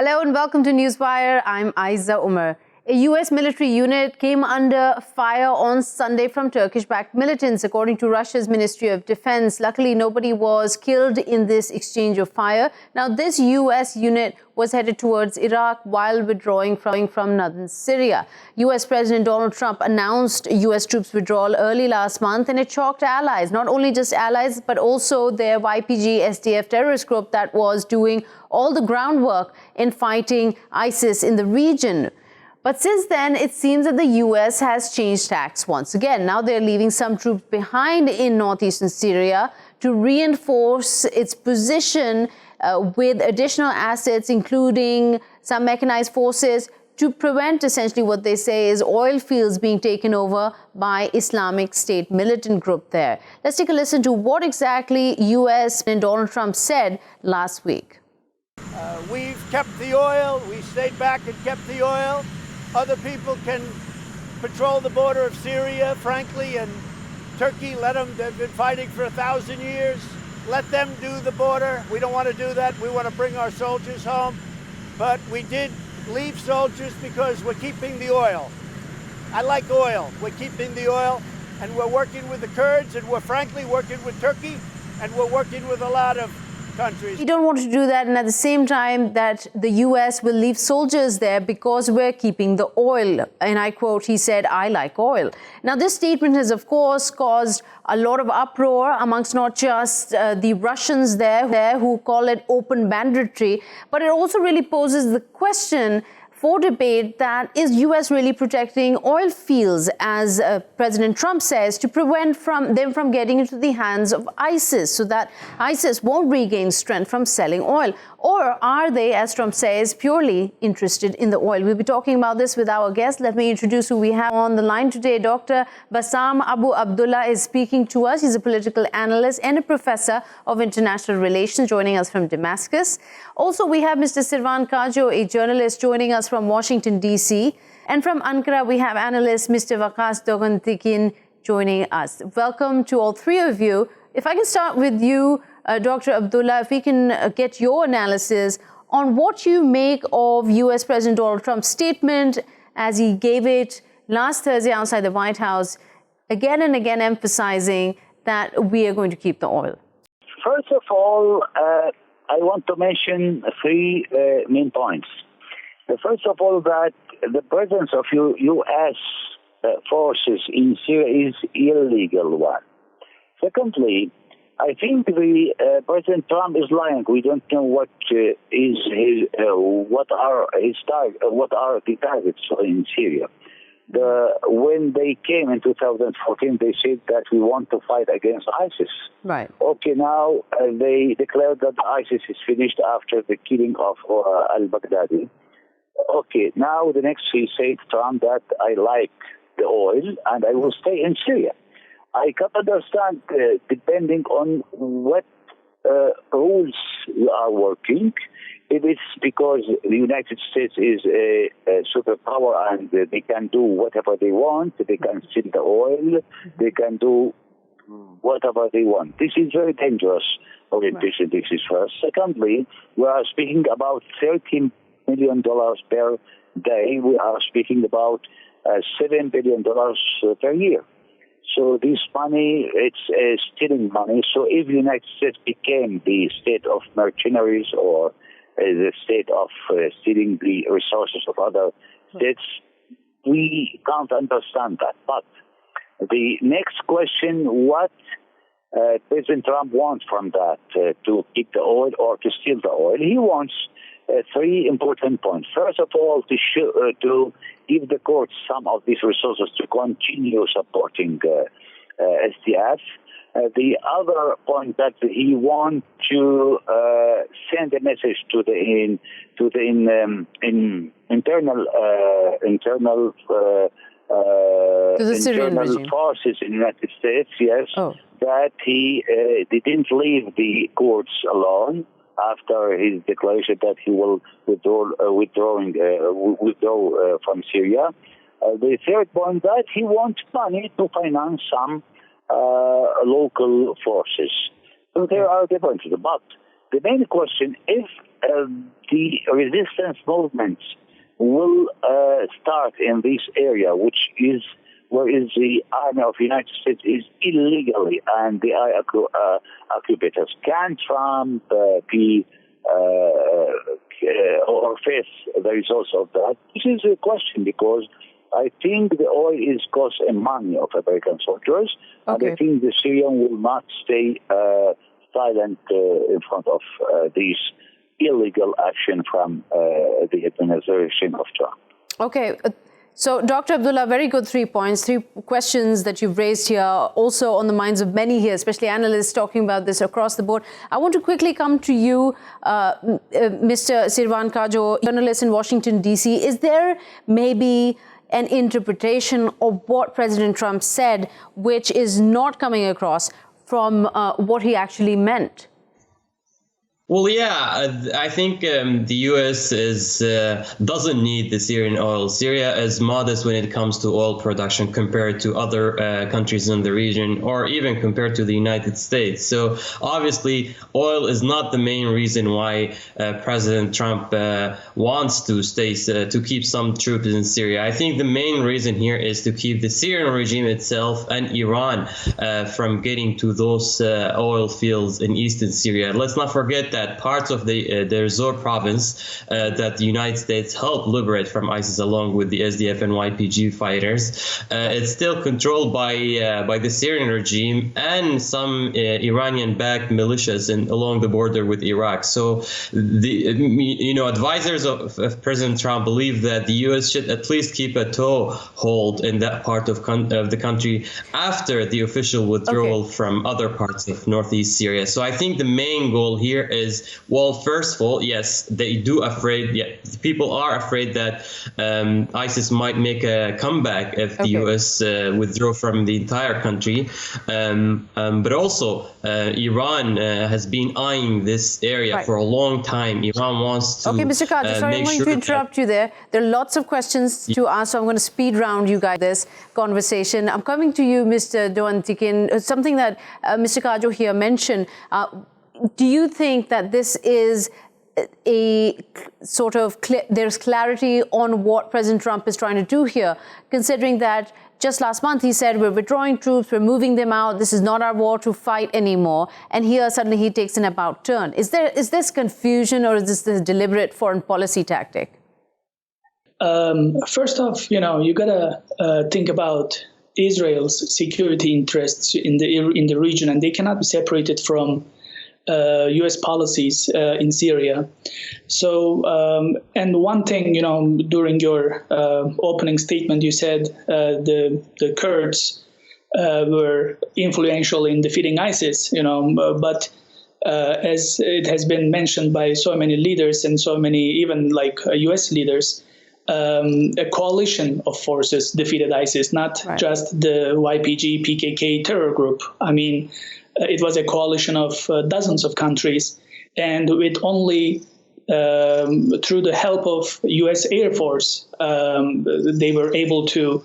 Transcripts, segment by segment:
Hello and welcome to Newswire. I'm Ayza Omar. A U.S. military unit came under fire on Sunday from Turkish-backed militants, according to Russia's Ministry of Defense. Luckily, nobody was killed in this exchange of fire. Now, this U.S. unit was headed towards Iraq while withdrawing from northern Syria. U.S. President Donald Trump announced U.S. troops withdrawal early last month, and it shocked allies, not only just allies, but also their YPG SDF terrorist group that was doing all the groundwork in fighting ISIS in the region. But since then, it seems that the U.S. has changed tacks once again. Now they're leaving some troops behind in northeastern Syria to reinforce its position with additional assets, including some mechanized forces, to prevent essentially what they say is oil fields being taken over by Islamic State militant group there. Let's take a listen to what exactly U.S. and Donald Trump said last week. We've kept the oil. We stayed back and kept the oil. Other people can patrol the border of Syria, frankly, and Turkey, let them. They've been fighting for 1,000 years. Let them do the border. We don't want to do that. We want to bring our soldiers home. But we did leave soldiers because we're keeping the oil. I like oil. We're keeping the oil, and we're working with the Kurds, and we're frankly working with Turkey, and we're working with a lot of countries. We don't want to do that, and at the same time that the U.S. will leave soldiers there because we're keeping the oil. And I quote, he said, "I like oil." Now, this statement has, of course, caused a lot of uproar amongst not just the Russians there who call it open banditry, but it also really poses the question for debate that is U.S. really protecting oil fields, as President Trump says, to prevent them from getting into the hands of ISIS so that ISIS won't regain strength from selling oil? Or are they, as Trump says, purely interested in the oil? We'll be talking about this with our guest. Let me introduce who we have on the line today. Dr. Bassam Abu Abdullah is speaking to us. He's a political analyst and a professor of international relations, joining us from Damascus. Also, we have Mr. Sirwan Kajjo, a journalist, joining us from Washington, D.C. And from Ankara, we have analyst Mr. Vakkas Dogantekin joining us. Welcome to all three of you. If I can start with you, Dr. Abdullah, if we can get your analysis on what you make of U.S. President Donald Trump's statement as he gave it last Thursday outside the White House, again and again emphasizing that we are going to keep the oil. First of all, I want to mention three main points. First of all, that the presence of U.S. forces in Syria is illegal one. Secondly, I think the President Trump is lying. We don't know what are the targets in Syria. When they came in 2014, they said that we want to fight against ISIS. Right. Okay, now they declared that ISIS is finished after the killing of al-Baghdadi. Okay, now the next he said, Trump, that I like the oil and I will stay in Syria. I can understand, depending on what rules you are working, if it's because the United States is a superpower and they can do whatever they want, they can steal the oil, they can do whatever they want. This is very dangerous orientation. Right. This is first. Secondly, we are speaking about $13 million per day. We are speaking about $7 billion per year. So this money, it's stealing money. So if the United States became the state of mercenaries or the state of stealing the resources of other states, we can't understand that. But the next question, what President Trump wants from that, to keep the oil or to steal the oil? He wants three important points. First of all, to give the courts some of these resources to continue supporting SDF. The other point that he wants to send a message to the internal forces in the United States, yes, that he didn't leave the courts alone after his declaration that he will withdraw from Syria. The third point, that he wants money to finance some local forces. So there are differences. But the main question, if the resistance movements will start in this area, which is where is the army of the United States is illegally and they are occupators. Can Trump be or face the results of that? This is a question because I think the oil is costing money of American soldiers, and I think the Syrian will not stay silent in front of this illegal action from the administration of Trump. Okay. So, Dr. Abdullah, very good 3 points, 3 questions that you've raised here, also on the minds of many here, especially analysts talking about this across the board. I want to quickly come to you, Mr. Sirwan Kajjo, journalist in Washington, D.C. Is there maybe an interpretation of what President Trump said, which is not coming across from what he actually meant? Well, yeah, I think the U.S. doesn't need the Syrian oil. Syria is modest when it comes to oil production compared to other countries in the region, or even compared to the United States. So obviously, oil is not the main reason why President Trump wants to keep some troops in Syria. I think the main reason here is to keep the Syrian regime itself and Iran from getting to those oil fields in eastern Syria. Let's not forget that parts of the Zor province that the United States helped liberate from ISIS along with the SDF and YPG fighters, it's still controlled by the Syrian regime and some Iranian-backed militias along the border with Iraq. So the advisors of President Trump believe that the U.S. should at least keep a toehold in that part of the country after the official withdrawal from other parts of northeast Syria. So I think the main goal here is, well, first of all, yes, people are afraid that ISIS might make a comeback if the U.S. withdraw from the entire country. But also, Iran has been eyeing this area for a long time. Iran wants to Mr. Kajjo, sorry, I'm going to interrupt you there. There are lots of questions to ask, so I'm going to speed round you guys this conversation. I'm coming to you, Mr. Dogantekin. Something that Mr. Kajjo here mentioned. Do you think that this is a sort of there's clarity on what President Trump is trying to do here, considering that just last month he said we're withdrawing troops, we're moving them out, this is not our war to fight anymore, and here suddenly he takes an about turn. Is this confusion, or is this a deliberate foreign policy tactic? First off, you gotta think about Israel's security interests in the region, and they cannot be separated from U.S. policies in Syria. So, and one thing, during your opening statement, you said the Kurds were influential in defeating ISIS, but as it has been mentioned by so many leaders and so many, even like U.S. leaders, a coalition of forces defeated ISIS, not just the YPG, PKK terror group. I mean, it was a coalition of dozens of countries, and with only through the help of U.S. Air Force, they were able to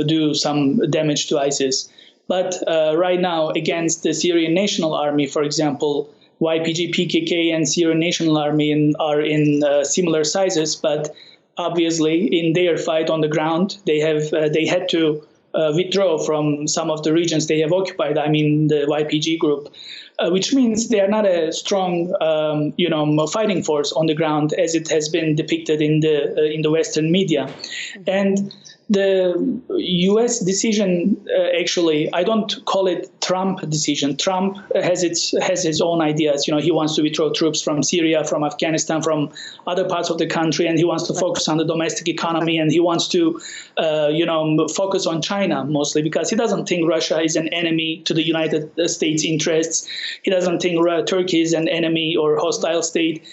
do some damage to ISIS. But right now, against the Syrian National Army, for example, YPG, PKK, and Syrian National Army are in similar sizes, but obviously in their fight on the ground, they had to withdraw from some of the regions they have occupied. I mean, the YPG group, which means they are not a strong, fighting force on the ground as it has been depicted in the Western media. And the U.S. decision, actually, I don't call it Trump decision. Trump has his own ideas. He wants to withdraw troops from Syria, from Afghanistan, from other parts of the country, and he wants to focus on the domestic economy, and he wants to, focus on China mostly, because he doesn't think Russia is an enemy to the United States interests. He doesn't think Turkey is an enemy or hostile state.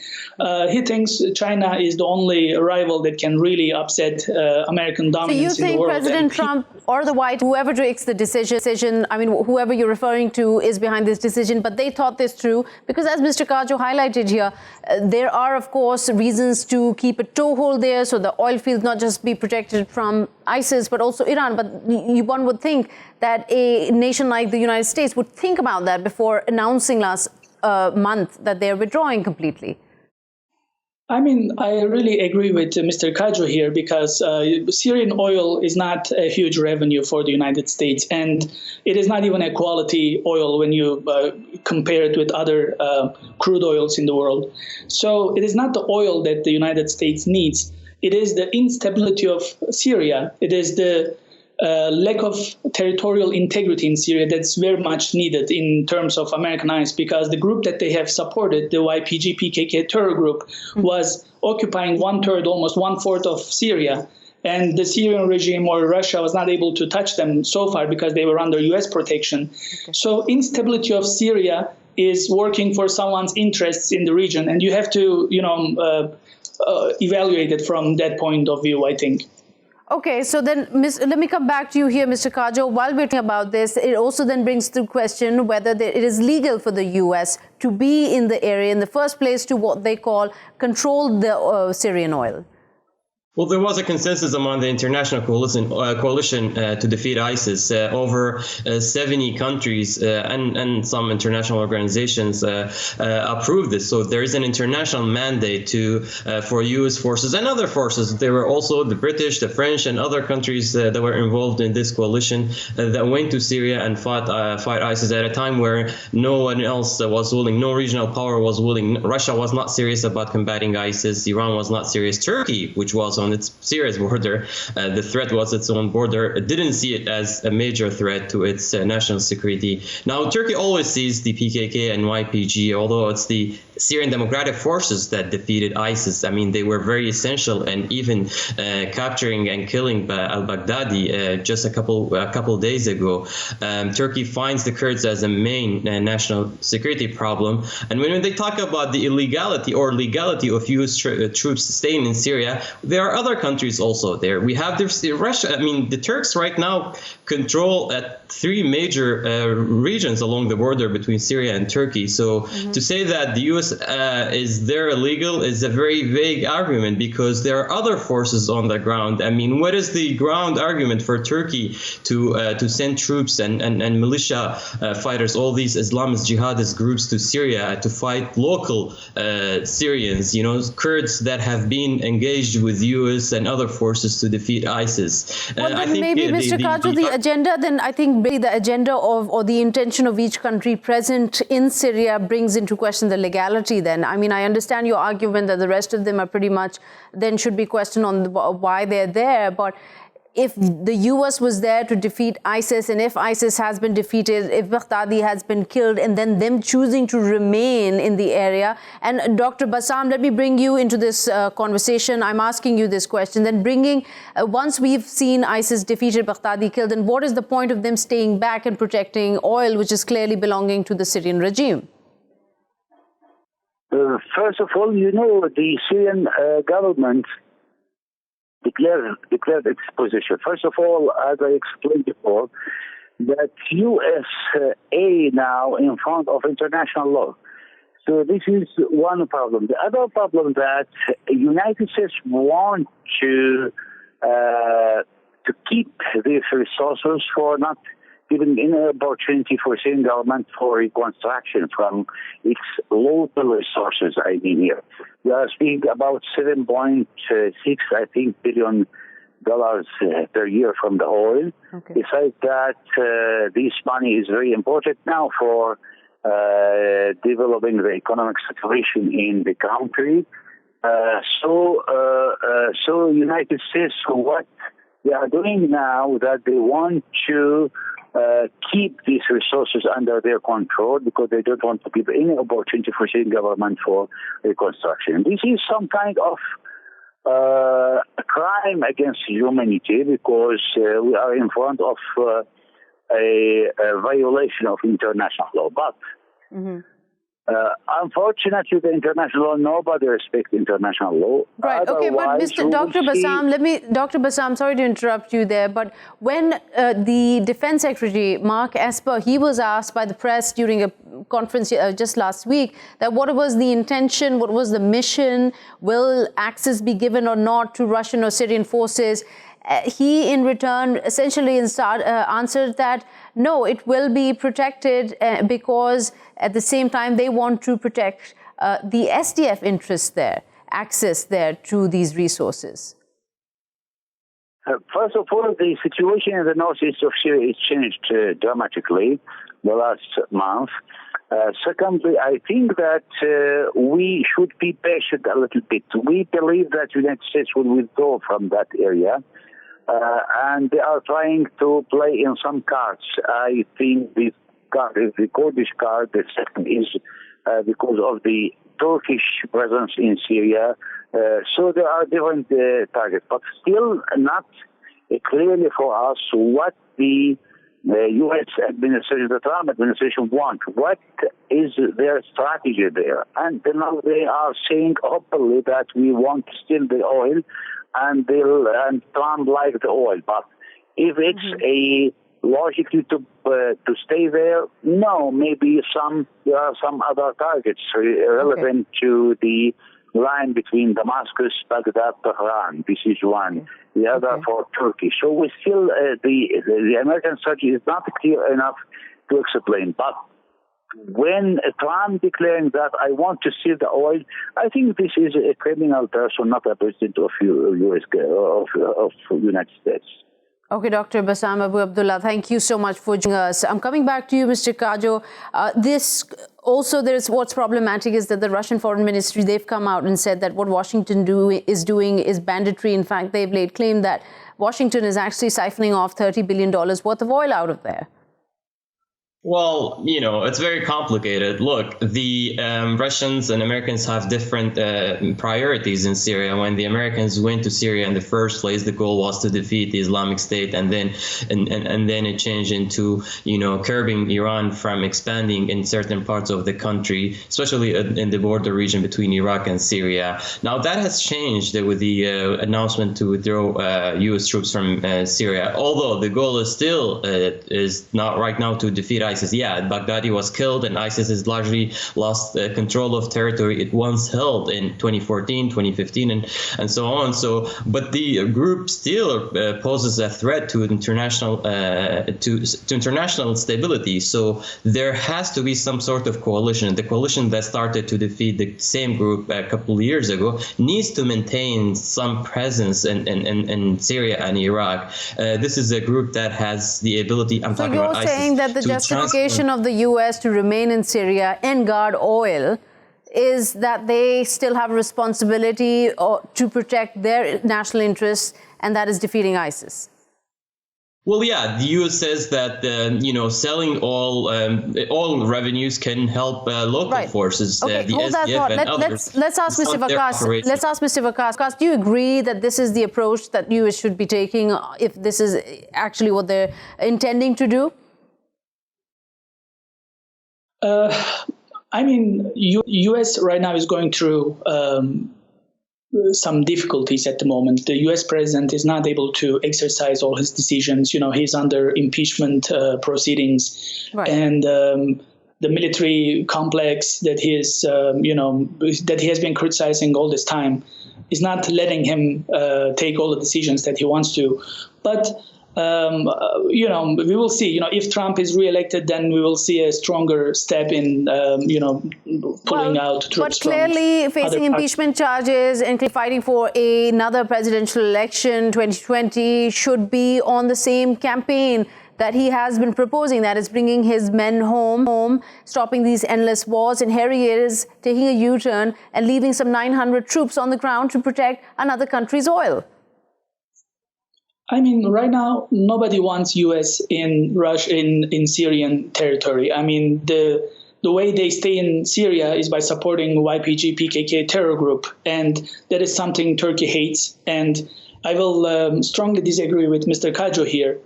He thinks China is the only rival that can really upset American dominance. So you think President Trump or the White, whoever takes the decision, I mean, whoever you're referring to is behind this decision, but they thought this through? Because as Mr. Kajjo highlighted here, there are, of course, reasons to keep a toehold there, so the oil fields not just be protected from ISIS, but also Iran. But one would think that a nation like the United States would think about that before announcing last month that they're withdrawing completely. I mean, I really agree with Mr. Kajjo here, because Syrian oil is not a huge revenue for the United States, and it is not even a quality oil when you compare it with other crude oils in the world. So it is not the oil that the United States needs. It is the instability of Syria. It is the lack of territorial integrity in Syria that's very much needed in terms of American eyes, because the group that they have supported, the YPG PKK terror group, was occupying 1/3, almost 1/4 of Syria. And the Syrian regime or Russia was not able to touch them so far because they were under U.S. protection. Okay. So instability of Syria is working for someone's interests in the region. And you have to, evaluate it from that point of view, I think. Okay, so then let me come back to you here, Mr. Kajjo. While we're talking about this, it also then brings the question whether it is legal for the U.S. to be in the area in the first place to what they call control the Syrian oil. Well, there was a consensus among the international coalition to defeat ISIS. Over 70 countries and some international organizations approved this. So there is an international mandate for U.S. forces and other forces. There were also the British, the French, and other countries that were involved in this coalition that went to Syria and fight ISIS at a time where no one else was willing, no regional power was willing. Russia was not serious about combating ISIS. Iran was not serious. Turkey, which was on its Syria's border, the threat was its own border. It didn't see it as a major threat to its national security. Now, Turkey always sees the PKK and YPG, although it's the Syrian Democratic Forces that defeated ISIS. I mean, they were very essential, and even capturing and killing al-Baghdadi just a couple days ago. Turkey finds the Kurds as a main national security problem. And when they talk about the illegality or legality of U.S. troops staying in Syria, there are other countries also there. We have Russia. I mean, the Turks right now control 3 major regions along the border between Syria and Turkey. So to say that the U.S. Is there illegal is a very vague argument, because there are other forces on the ground. I mean, what is the ground argument for Turkey to send troops and militia fighters, all these Islamist jihadist groups to Syria to fight local Syrians, Kurds that have been engaged with U.S. and other forces to defeat ISIS? Well, I think maybe, Mr. Kajjo, the agenda, then I think the agenda or the intention of each country present in Syria brings into question the legality then. I mean, I understand your argument that the rest of them are pretty much then should be questioned on why they're there. But if the U.S. was there to defeat ISIS, and if ISIS has been defeated, if Baghdadi has been killed, and then them choosing to remain in the area. And Dr. Bassam, let me bring you into this conversation. I'm asking you this question. Then once we've seen ISIS defeated, Baghdadi killed, then what is the point of them staying back and protecting oil, which is clearly belonging to the Syrian regime? First of all, the Syrian government declared its position. First of all, as I explained before, that USA now in front of international law. So this is one problem. The other problem that the United States want to keep these resources for not giving any opportunity for Syrian government for reconstruction from its local resources, I mean here. We are speaking about $7.6, I think, billion per year from the oil. Okay. Besides that, this money is very important now for developing the economic situation in the country. So United States, what they are doing now, that they want to keep these resources under their control because they don't want to give any opportunity for Syrian government for reconstruction. This is some kind of a crime against humanity because we are in front of a violation of international law. But unfortunately, the international law, nobody respects international law. Right. Okay, but Dr. Bassam, Dr. Bassam, sorry to interrupt you there, but when the Defense Secretary, Mark Esper, he was asked by the press during a conference just last week that what was the intention, what was the mission, will access be given or not to Russian or Syrian forces? He, in return, essentially answered that no, it will be protected because at the same time they want to protect the SDF interests there, access there to these resources? First of all, the situation in the northeast of Syria has changed dramatically the last month. Secondly, I think that we should be patient a little bit. We believe that the United States will withdraw from that area, and they are trying to play in some cards. I think this card is the Kurdish card. The second is because of the Turkish presence in Syria. So there are different targets, but still not clearly for us what the U.S. administration, the Trump administration want. What is their strategy there? And now they are saying openly that we want still the oil, and Trump like the oil. But if it's a logically to stay there, no, maybe there are some other targets relevant to the line between Damascus, Baghdad, Tehran. This is one. The other for Turkey. So we still, the American strategy is not clear enough to explain. But when Trump declaring that I want to steal the oil, I think this is a criminal person, not a president of United States. Okay, Dr. Bassam Abu Abdullah, thank you so much for joining us. I'm coming back to you, Mr. Kajjo. There's what's problematic is that the Russian Foreign Ministry, they've come out and said that what Washington is doing is banditry. In fact, they've laid claim that Washington is actually siphoning off $30 billion worth of oil out of there. Well, it's very complicated. Look, the Russians and Americans have different priorities in Syria. When the Americans went to Syria in the first place, the goal was to defeat the Islamic State, and then it changed into curbing Iran from expanding in certain parts of the country, especially in the border region between Iraq and Syria. Now that has changed with the announcement to withdraw U.S. troops from Syria. Although the goal is still is not right now to defeat ISIS. Yeah, Baghdadi was killed, and ISIS has largely lost control of territory it once held in 2014, 2015, and so on. So, but the group still poses a threat to international international stability. So there has to be some sort of coalition. The coalition that started to defeat the same group a couple of years ago needs to maintain some presence in Syria and Iraq. This is a group that has the ability. I'm talking about ISIS. So you're saying that the justification of the U.S. to remain in Syria and guard oil is that they still have responsibility to protect their national interests, and that is defeating ISIS? Well, yeah, the U.S. says that, selling oil revenues can help local forces, okay, the SDF and others. Let's ask Mr. Vakkas, do you agree that this is the approach that U.S. should be taking if this is actually what they're intending to do? U.S. right now is going through some difficulties at the moment. The U.S. president is not able to exercise all his decisions. He's under impeachment proceedings, and the military complex that he is, that he has been criticizing all this time is not letting him take all the decisions that he wants to. But we will see. If Trump is reelected, then we will see a stronger step in, pulling out troops. But clearly, facing impeachment charges and fighting for another presidential election, 2020, should be on the same campaign that he has been proposing, that is bringing his men home, stopping these endless wars, and here he is taking a U-turn and leaving some 900 troops on the ground to protect another country's oil. Right now, nobody wants U.S. in Syrian territory. The way they stay in Syria is by supporting YPG PKK terror group, and that is something Turkey hates. And I will strongly disagree with Mr. Kajjo here.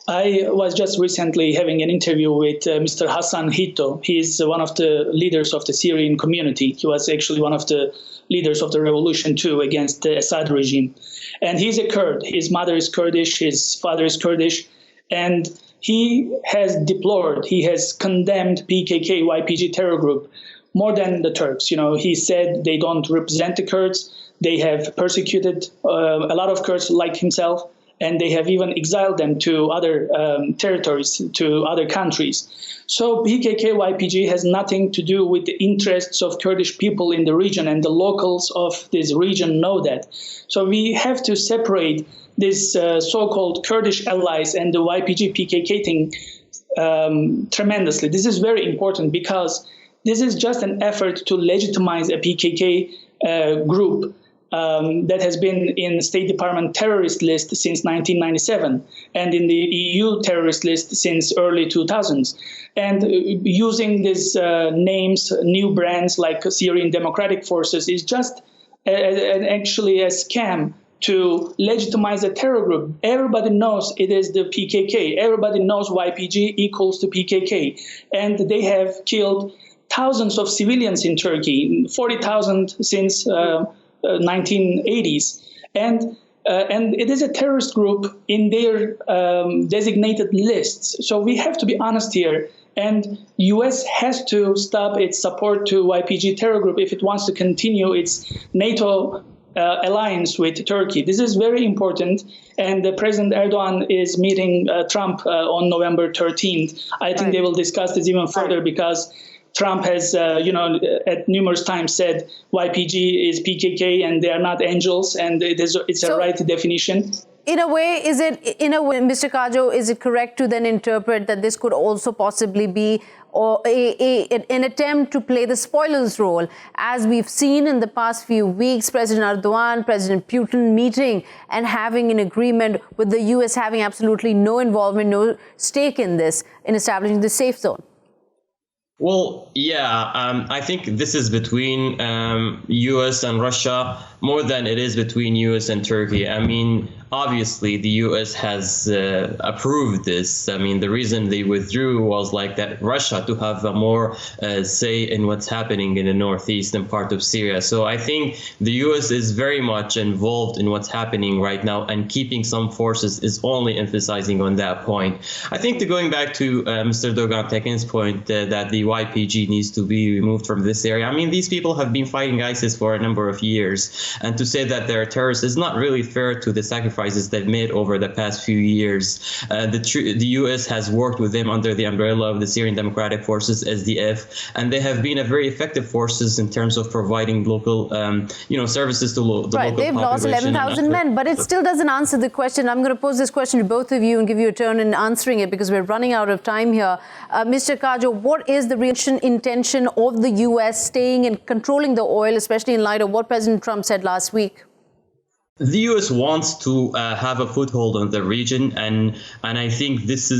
I was just recently having an interview with Mr. Hassan Hitto. He is one of the leaders of the Syrian community. He was actually one of the leaders of the revolution too against the Assad regime. And he's a Kurd. His mother is Kurdish, his father is Kurdish, and he has condemned PKK, YPG terror group more than the Turks. He said they don't represent the Kurds. They have persecuted a lot of Kurds like himself, and they have even exiled them to other territories, to other countries. So PKK-YPG has nothing to do with the interests of Kurdish people in the region, and the locals of this region know that. So we have to separate this so-called Kurdish allies and the YPG-PKK thing tremendously. This is very important because this is just an effort to legitimize a PKK group that has been in the State Department terrorist list since 1997 and in the EU terrorist list since early 2000s. And using these names, new brands like Syrian Democratic Forces is just actually a scam to legitimize a terror group. Everybody knows it is the PKK. Everybody knows YPG equals to PKK. And they have killed thousands of civilians in Turkey, 40,000 since 1980s. And it is a terrorist group in their designated lists. So we have to be honest here. And U.S. has to stop its support to YPG terror group if it wants to continue its NATO alliance with Turkey. This is very important. And President Erdogan is meeting Trump on November 13th. I think they will discuss this even further because Trump has, at numerous times said YPG is PKK and they are not angels, and it's a right definition. In a way, Mr. Kajjo, is it correct to then interpret that this could also possibly be an attempt to play the spoilers role? As we've seen in the past few weeks, President Erdogan, President Putin meeting and having an agreement with the U.S. having absolutely no involvement, no stake in this, in establishing the safe zone. Well, yeah, I think this is between U.S. and Russia more than it is between U.S. and Turkey. I mean, obviously, the U.S. has approved this. I mean, the reason they withdrew was like that Russia to have a more say in what's happening in the northeastern part of Syria. So I think the U.S. is very much involved in what's happening right now, and keeping some forces is only emphasizing on that point. I think going back to Mr. Dogantekin's point that the YPG needs to be removed from this area. I mean, these people have been fighting ISIS for a number of years, and to say that they're terrorists is not really fair to the sacrifices they've made over the past few years. The U.S. has worked with them under the umbrella of the Syrian Democratic Forces, SDF, and they have been a very effective forces in terms of providing local, services to the local population. They've lost 11,000 men, but it still doesn't answer the question. I'm going to pose this question to both of you and give you a turn in answering it because we're running out of time here. Mr. Kajjo, what is the real intention of the U.S. staying and controlling the oil, especially in light of what President Trump said last week? The U.S. wants to have a foothold on the region, and I think this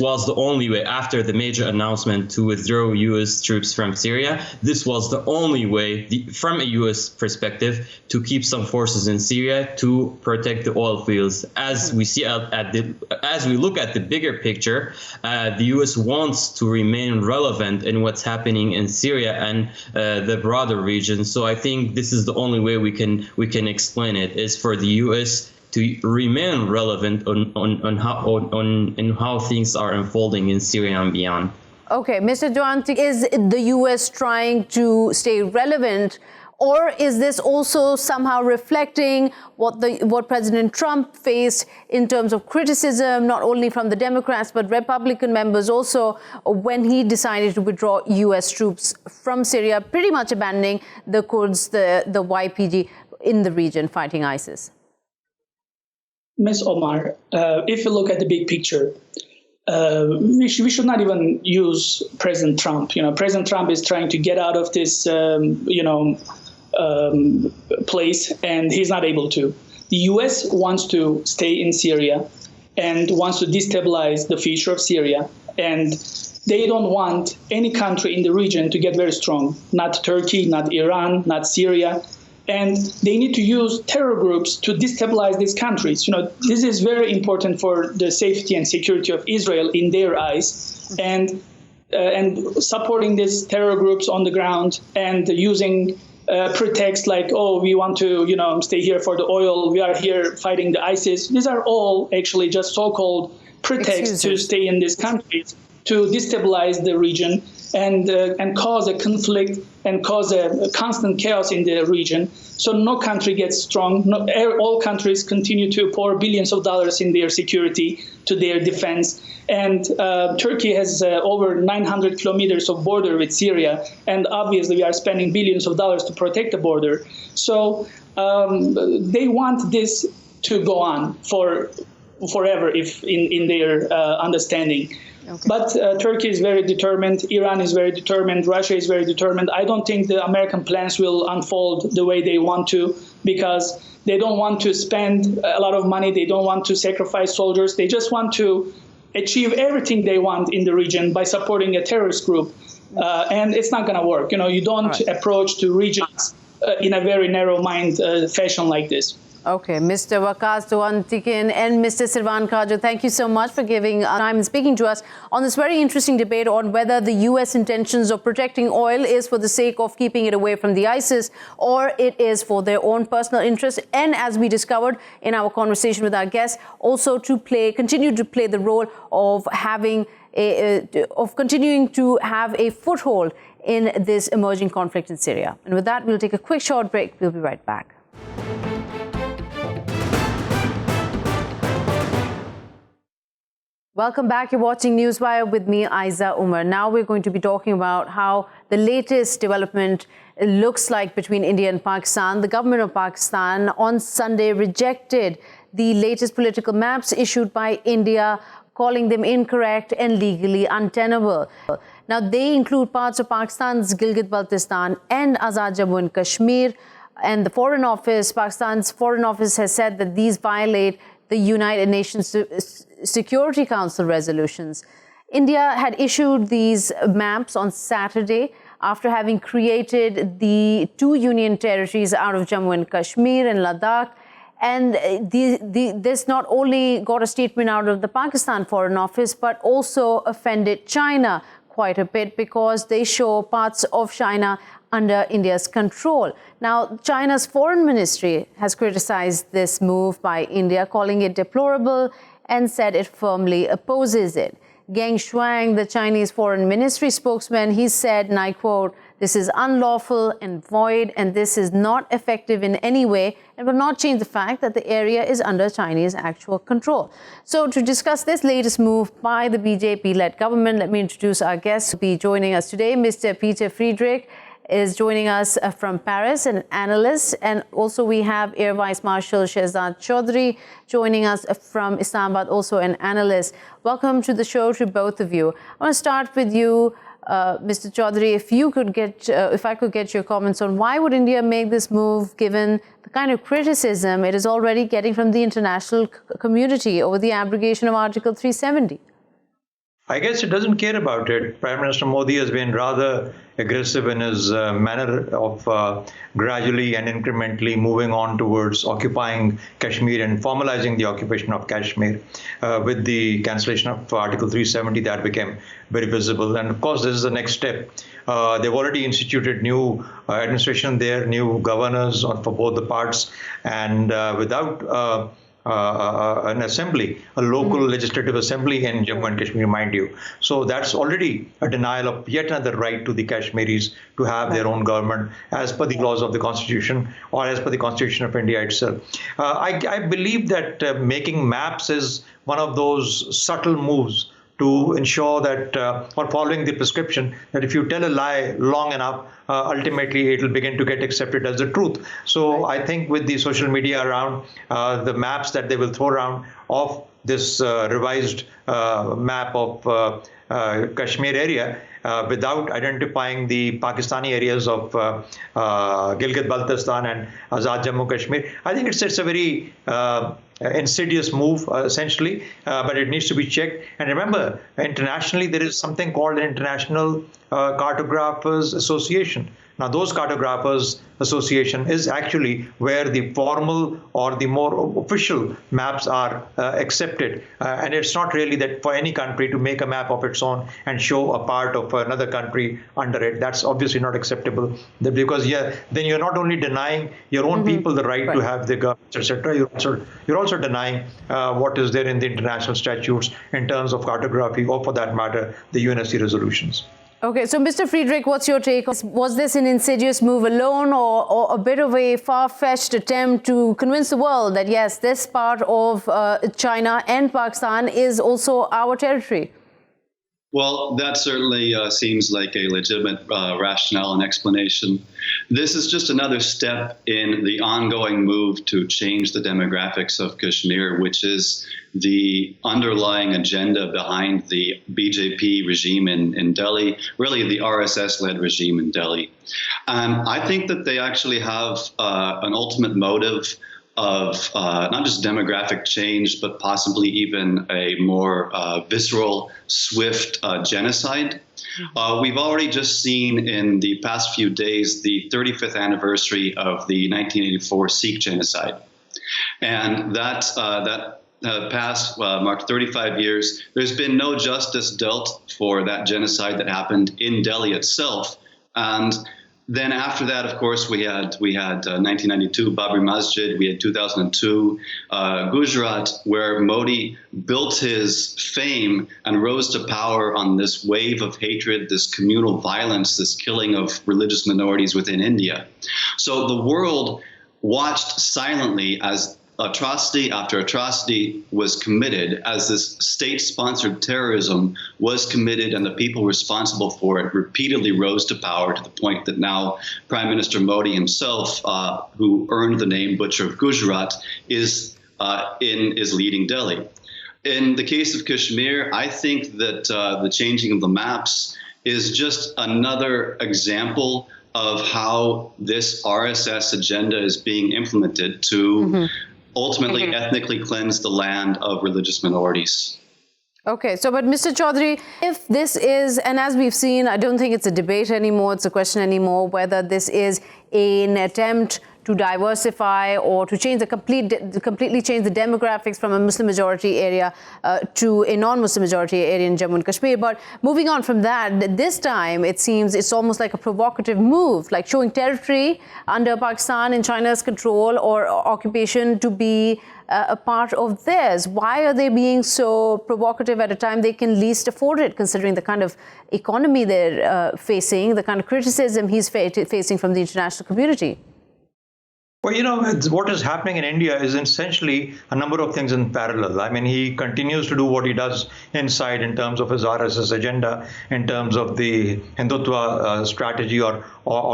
was the only way. After the major announcement to withdraw U.S. troops from Syria, this was the only way, from a U.S. perspective, to keep some forces in Syria to protect the oil fields. As we see as we look at the bigger picture, the U.S. wants to remain relevant in what's happening in Syria and the broader region. So I think this is the only way we can explain it, is for the U.S. to remain relevant on how things are unfolding in Syria and beyond. Okay, Mr. Dogantekin, is the U.S. trying to stay relevant, or is this also somehow reflecting what President Trump faced in terms of criticism, not only from the Democrats but Republican members also, when he decided to withdraw U.S. troops from Syria, pretty much abandoning the Kurds, the YPG in the region fighting ISIS? Ms. Omar, if you look at the big picture, we should not even use President Trump. President Trump is trying to get out of this, place, and he's not able to. The U.S. wants to stay in Syria and wants to destabilize the future of Syria, and they don't want any country in the region to get very strong. Not Turkey, not Iran, not Syria. And they need to use terror groups to destabilize these countries. This is very important for the safety and security of Israel in their eyes, and supporting these terror groups on the ground and using pretexts like, oh, we want to, stay here for the oil. We are here fighting the ISIS. These are all actually just so-called pretexts to stay in these countries to destabilize the region and cause a conflict and cause a constant chaos in the region. So no country gets strong. All countries continue to pour billions of dollars in their security, to their defense. And Turkey has over 900 kilometers of border with Syria. And obviously, we are spending billions of dollars to protect the border. So they want this to go on forever, if in their understanding. Okay. But Turkey is very determined. Iran is very determined. Russia is very determined. I don't think the American plans will unfold the way they want to, because they don't want to spend a lot of money. They don't want to sacrifice soldiers. They just want to achieve everything they want in the region by supporting a terrorist group. And it's not going to work. You don't approach to regions in a very narrow-mind fashion like this. Okay, Mr. Vakkas Dogantekin and Mr. Sirwan Kajjo, thank you so much for giving time and speaking to us on this very interesting debate on whether the U.S. intentions of protecting oil is for the sake of keeping it away from the ISIS, or it is for their own personal interest. And as we discovered in our conversation with our guests, also to continue to play the role of continuing to have a foothold in this emerging conflict in Syria. And with that, we'll take a quick short break. We'll be right back. Welcome back. You're watching Newswire with me, Ayza Omar. Now we're going to be talking about how the latest development looks like between India and Pakistan. The government of Pakistan on Sunday rejected the latest political maps issued by India, calling them incorrect and legally untenable. Now, they include parts of Pakistan's Gilgit-Baltistan and Azad Jammu and Kashmir. And the Foreign Office, Pakistan's Foreign Office, has said that these violate the United Nations Security Council resolutions. India had issued these maps on Saturday after having created the two union territories out of Jammu and Kashmir and Ladakh. And this not only got a statement out of the Pakistan Foreign Office, but also offended China quite a bit, because they show parts of China under India's control. Now, China's foreign ministry has criticized this move by India, calling it deplorable, and said it firmly opposes it. Geng Shuang, the Chinese foreign ministry spokesman, he said, and I quote, "This is unlawful and void, and this is not effective in any way, and will not change the fact that the area is under Chinese actual control." So to discuss this latest move by the BJP-led government, let me introduce our guest who will be joining us today. Mr. Pieter Friedrich is joining us from Paris, an analyst, and also we have Air Vice Marshal Shahzad Chaudhary joining us from Islamabad, also an analyst. Welcome to the show to both of you. I want to start with you, Mr. Chaudhary. If I could get your comments on why would India make this move, given the kind of criticism it is already getting from the international community over the abrogation of Article 370? I guess it doesn't care about it. Prime Minister Modi has been rather aggressive in his manner of gradually and incrementally moving on towards occupying Kashmir and formalizing the occupation of Kashmir. With the cancellation of Article 370, that became very visible. And of course, this is the next step. They've already instituted new administration there, new governors for both the parts, and without an assembly, a local legislative assembly in Jammu and Kashmir, mind you. So that's already a denial of yet another right to the Kashmiris to have their own government as per the laws of the Constitution or as per the Constitution of India itself. I believe that making maps is one of those subtle moves to ensure that, or following the prescription, that if you tell a lie long enough, ultimately it will begin to get accepted as the truth. So I think with the social media around, the maps that they will throw around of this revised map of Kashmir area, without identifying the Pakistani areas of Gilgit-Baltistan and Azad Jammu Kashmir, I think it's a very insidious move, essentially, but it needs to be checked. And remember, internationally, there is something called an International Cartographers Association. Now, those Cartographers Association is actually where the formal or the more official maps are accepted. And it's not really that for any country to make a map of its own and show a part of another country under it. That's obviously not acceptable, because then you're not only denying your own people the right to have their governments, etc. You're also denying what is there in the international statutes in terms of cartography, or for that matter, the UNSC resolutions. Okay, so Mr. Friedrich, what's your take? Was this an insidious move alone or a bit of a far-fetched attempt to convince the world that, yes, this part of China and Pakistan is also our territory? Well, that certainly seems like a legitimate rationale and explanation. This is just another step in the ongoing move to change the demographics of Kashmir, which is the underlying agenda behind the BJP regime in Delhi, really the RSS-led regime in Delhi. And I think that they actually have an ultimate motive of not just demographic change, but possibly even a more visceral, swift genocide. We've already just seen in the past few days the 35th anniversary of the 1984 Sikh genocide. And that past marked 35 years. There's been no justice dealt for that genocide that happened in Delhi itself. And then after that, of course, we had 1992 Babri Masjid. We had 2002 Gujarat, where Modi built his fame and rose to power on this wave of hatred, this communal violence, this killing of religious minorities within India. So the world watched silently as atrocity after atrocity was committed, as this state-sponsored terrorism was committed, and the people responsible for it repeatedly rose to power to the point that now Prime Minister Modi himself, who earned the name Butcher of Gujarat, is leading Delhi. In the case of Kashmir, I think that the changing of the maps is just another example of how this RSS agenda is being implemented to ultimately ethnically cleanse the land of religious minorities. Okay, so but Mr. Chaudhary, if this is, and as we've seen, I don't think it's a debate anymore, it's a question anymore, whether this is an attempt to diversify or to change completely change the demographics from a Muslim majority area to a non-Muslim majority area in Jammu and Kashmir. But moving on from that, this time it seems it's almost like a provocative move, like showing territory under Pakistan in China's control or occupation to be a part of theirs. Why are they being so provocative at a time they can least afford it, considering the kind of economy they're facing, the kind of criticism he's facing from the international community? Well, you know, what is happening in India is essentially a number of things in parallel. I mean, he continues to do what he does inside in terms of his RSS agenda, in terms of the Hindutva strategy or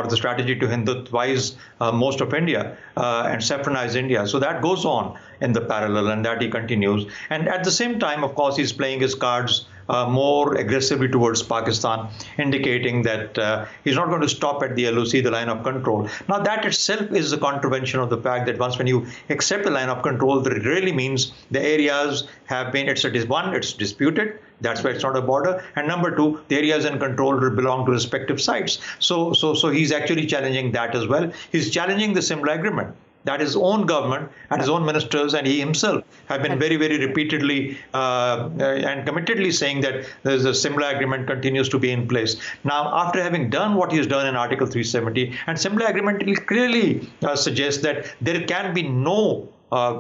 the strategy to Hindutvize most of India and saffronize India. So that goes on in the parallel, and that he continues. And at the same time, of course, he's playing his cards more aggressively towards Pakistan, indicating that he's not going to stop at the LOC, the line of control. Now, that itself is a contravention of the fact that when you accept the line of control, that really means the areas have been, it's disputed. That's why it's not a border. And number two, the areas in control belong to respective sites. So he's actually challenging that as well. He's challenging the Simla Agreement, that his own government and his own ministers and he himself have been very, very repeatedly and committedly saying that the Simla Agreement continues to be in place. Now, after having done what he has done in Article 370, and Simla Agreement clearly suggests that there can be no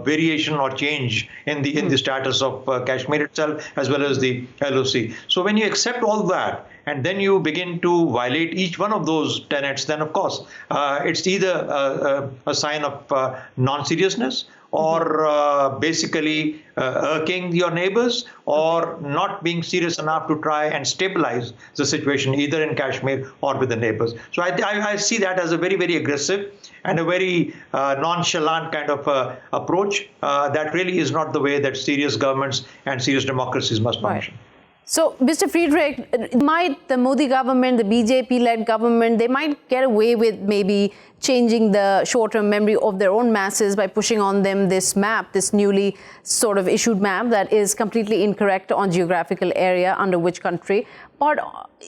variation or change in the status of Kashmir itself as well as the LOC. So when you accept all that and then you begin to violate each one of those tenets, then of course it's either a sign of non-seriousness or basically irking your neighbors or not being serious enough to try and stabilize the situation either in Kashmir or with the neighbors. So I see that as a very, very aggressive and a very nonchalant kind of approach that really is not the way that serious governments and serious democracies must function. Right. So, Mr. Friedrich, might the Modi government, the BJP-led government, they might get away with maybe changing the short-term memory of their own masses by pushing on them this map, this newly sort of issued map that is completely incorrect on geographical area under which country. But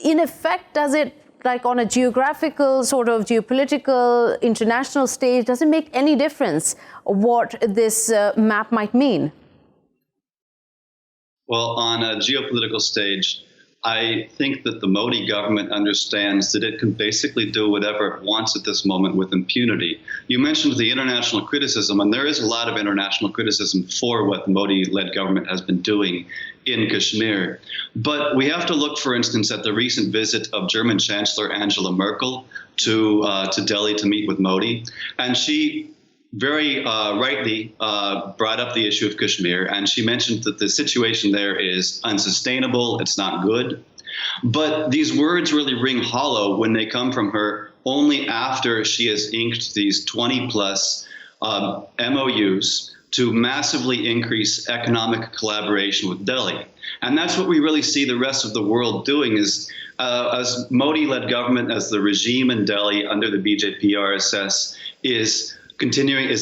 in effect, does it, like on a geographical, sort of geopolitical, international stage, does it make any difference what this map might mean? Well, on a geopolitical stage, I think that the Modi government understands that it can basically do whatever it wants at this moment with impunity. You mentioned the international criticism, and there is a lot of international criticism for what the Modi-led government has been doing in Kashmir. But we have to look, for instance, at the recent visit of German Chancellor Angela Merkel to Delhi to meet with Modi. And she very rightly brought up the issue of Kashmir, and she mentioned that the situation there is unsustainable, it's not good. But these words really ring hollow when they come from her only after she has inked these 20 plus MOUs to massively increase economic collaboration with Delhi. And that's what we really see the rest of the world doing is, as Modi-led government, as the regime in Delhi under the BJP RSS is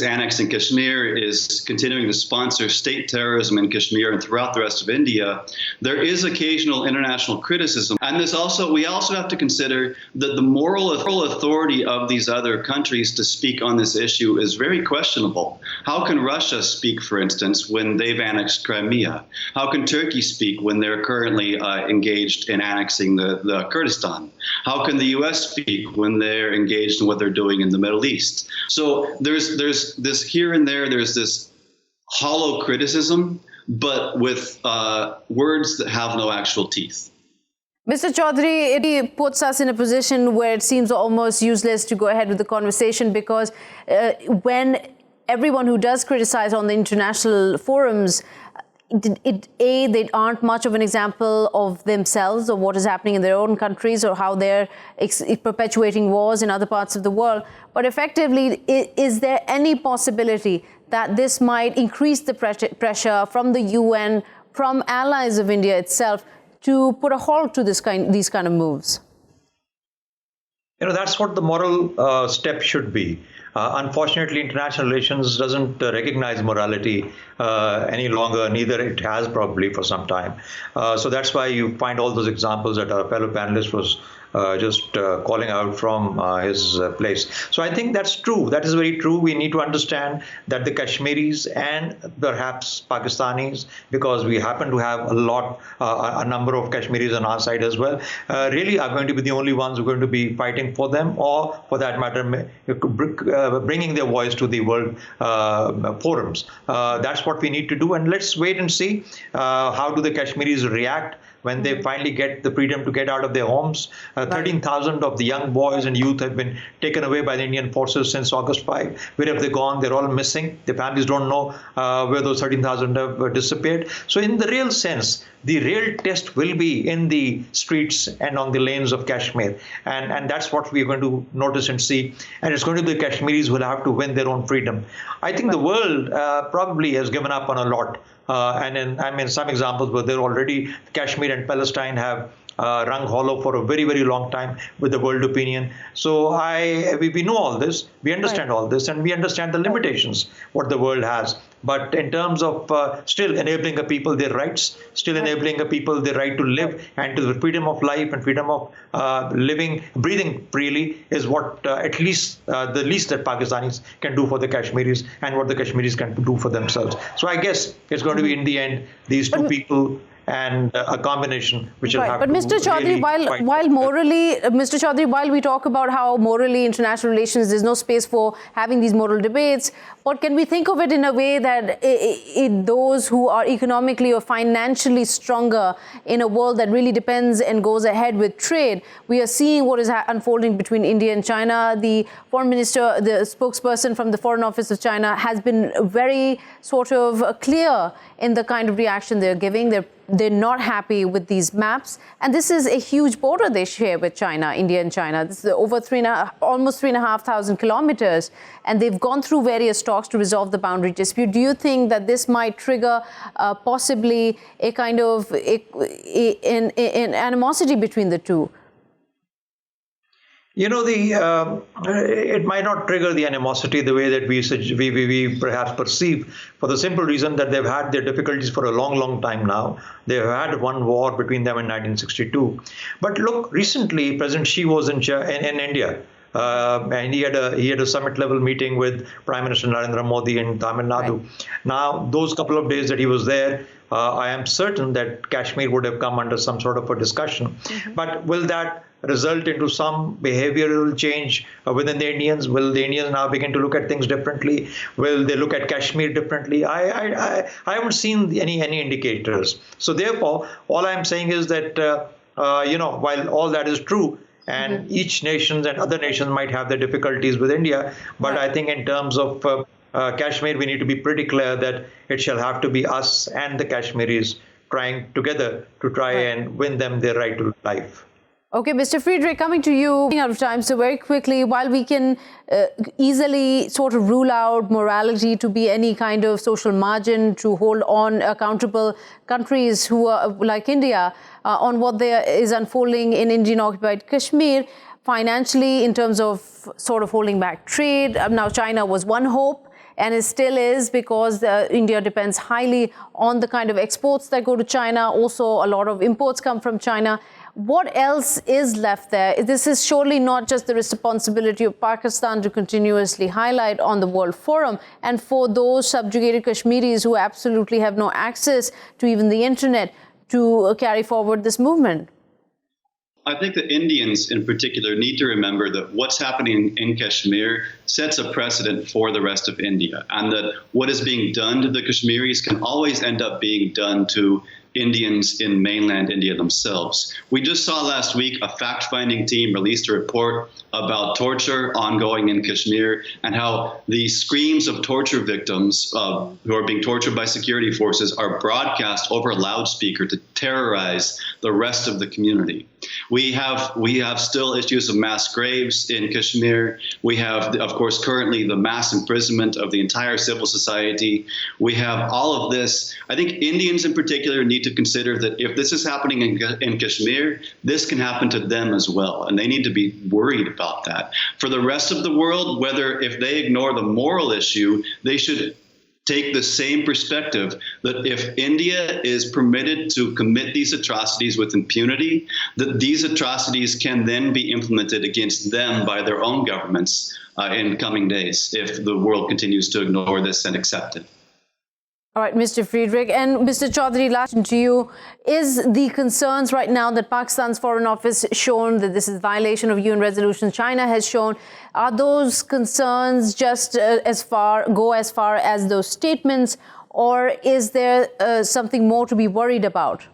annexing Kashmir, is continuing to sponsor state terrorism in Kashmir and throughout the rest of India, there is occasional international criticism. And we also have to consider that the moral authority of these other countries to speak on this issue is very questionable. How can Russia speak, for instance, when they've annexed Crimea? How can Turkey speak when they're currently engaged in annexing the Kurdistan? How can the US speak when they're engaged in what they're doing in the Middle East? So there's this here and there's this hollow criticism, but with words that have no actual teeth. Mr. Chaudhary, it puts us in a position where it seems almost useless to go ahead with the conversation because when everyone who does criticize on the international forums, they aren't much of an example of themselves or what is happening in their own countries or how they're perpetuating wars in other parts of the world. But effectively, is there any possibility that this might increase the pressure from the UN, from allies of India itself, to put a halt to these kind of moves? That's what the moral step should be. Unfortunately, international relations doesn't recognize morality any longer, neither it has probably for some time. So that's why you find all those examples that our fellow panelist was just calling out from his place. So I think that's true. That is very true. We need to understand that the Kashmiris and perhaps Pakistanis, because we happen to have a number of Kashmiris on our side as well, really are going to be the only ones who are going to be fighting for them, or for that matter, bringing their voice to the world forums. That's what we need to do. And let's wait and see how do the Kashmiris react when they finally get the freedom to get out of their homes. 13,000 of the young boys and youth have been taken away by the Indian forces since August 5. Where have they gone? They're all missing. The families don't know where those 13,000 have disappeared. So in the real sense, the real test will be in the streets and on the lanes of Kashmir. And that's what we're going to notice and see. And it's going to be the Kashmiris who will have to win their own freedom. I think the world probably has given up on a lot. And some examples were there already. Kashmir and Palestine have rung hollow for a very, very long time with the world opinion. So we know all this, we understand all this, and we understand the limitations what the world has. But in terms of still enabling a people their rights, still enabling a people their right to live and to the freedom of life and freedom of breathing freely is what at least the least that Pakistanis can do for the Kashmiris and what the Kashmiris can do for themselves. So I guess it's going to be in the end these two people and a combination which will have to. But Mr. Chaudhary, while morally, Mr. Chaudhary, while we talk about how morally international relations, there's no space for having these moral debates, but can we think of it in a way that those who are economically or financially stronger in a world that really depends and goes ahead with trade, we are seeing what is unfolding between India and China. The foreign minister, the spokesperson from the Foreign Office of China has been very sort of clear in the kind of reaction they're giving. They're not happy with these maps. And this is a huge border they share with China, India and China. This is over almost 3,500 kilometers. And they've gone through various talks to resolve the boundary dispute. Do you think that this might trigger possibly a kind of an animosity between the two? It might not trigger the animosity the way that we perhaps perceive, for the simple reason that they've had their difficulties for a long, long time now. They've had one war between them in 1962. But look, recently President Xi was in India. And he had a summit level meeting with Prime Minister Narendra Modi in Tamil Nadu. Right. Now, those couple of days that he was there, I am certain that Kashmir would have come under some sort of a discussion. But will that result into some behavioral change within the Indians? Will the Indians now begin to look at things differently? Will they look at Kashmir differently? I haven't seen any indicators. So therefore, all I'm saying is that, while all that is true, and each nation and other nations might have their difficulties with India, but I think in terms of Kashmir, we need to be pretty clear that it shall have to be us and the Kashmiris trying together to try and win them their right to life. Okay, Mr. Friedrich, coming to you, out of time, so very quickly, while we can easily sort of rule out morality to be any kind of social margin to hold on accountable countries who are like India on what there is unfolding in Indian-occupied Kashmir, financially in terms of sort of holding back trade. Now, China was one hope, and it still is, because India depends highly on the kind of exports that go to China. Also, a lot of imports come from China. What else is left there? This is surely not just the responsibility of Pakistan to continuously highlight on the World Forum, and for those subjugated Kashmiris who absolutely have no access to even the internet to carry forward this movement. I think the Indians in particular need to remember that what's happening in Kashmir sets a precedent for the rest of India, and that what is being done to the Kashmiris can always end up being done to Indians in mainland India themselves. We just saw last week a fact-finding team released a report about torture ongoing in Kashmir, and how the screams of torture victims who are being tortured by security forces are broadcast over a loudspeaker to terrorize the rest of the community. We have still issues of mass graves in Kashmir. We have, of course, currently the mass imprisonment of the entire civil society. We have all of this. I think Indians in particular need to consider that if this is happening in Kashmir, this can happen to them as well, and they need to be worried about that. For the rest of the world, whether if they ignore the moral issue, they should take the same perspective that if India is permitted to commit these atrocities with impunity, that these atrocities can then be implemented against them by their own governments in coming days if the world continues to ignore this and accept it. All right, Mr. Friedrich. And Mr. Chaudhary, last to you, is the concerns right now that Pakistan's Foreign Office shown that this is violation of UN resolutions China has shown, are those concerns just go as far as those statements, or is there something more to be worried about?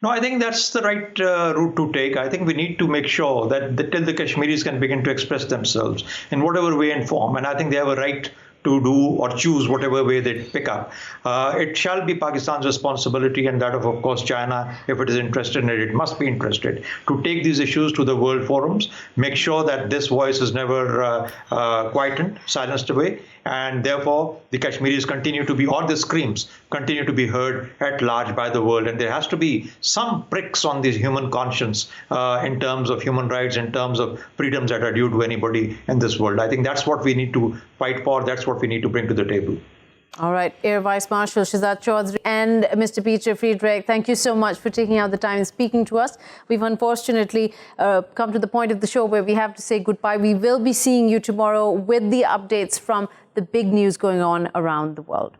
No, I think that's the right route to take. I think we need to make sure that till the Kashmiris can begin to express themselves in whatever way and form, and I think they have a right to do or choose whatever way they pick up. It shall be Pakistan's responsibility, and that of course, China, if it is interested in it, it must be interested, to take these issues to the world forums, make sure that this voice is never quietened, silenced away, and therefore the Kashmiris continue to be, or the screams continue to be heard at large by the world. And there has to be some pricks on this human conscience in terms of human rights, in terms of freedoms that are due to anybody in this world. I think that's what we need to fight for. That's what we need to bring to the table. All right, Air Vice Marshal Shahzad Chaudhary and Mr. Pieter Friedrich, thank you so much for taking out the time and speaking to us. We've unfortunately come to the point of the show where we have to say goodbye. We will be seeing you tomorrow with the updates from the big news going on around the world.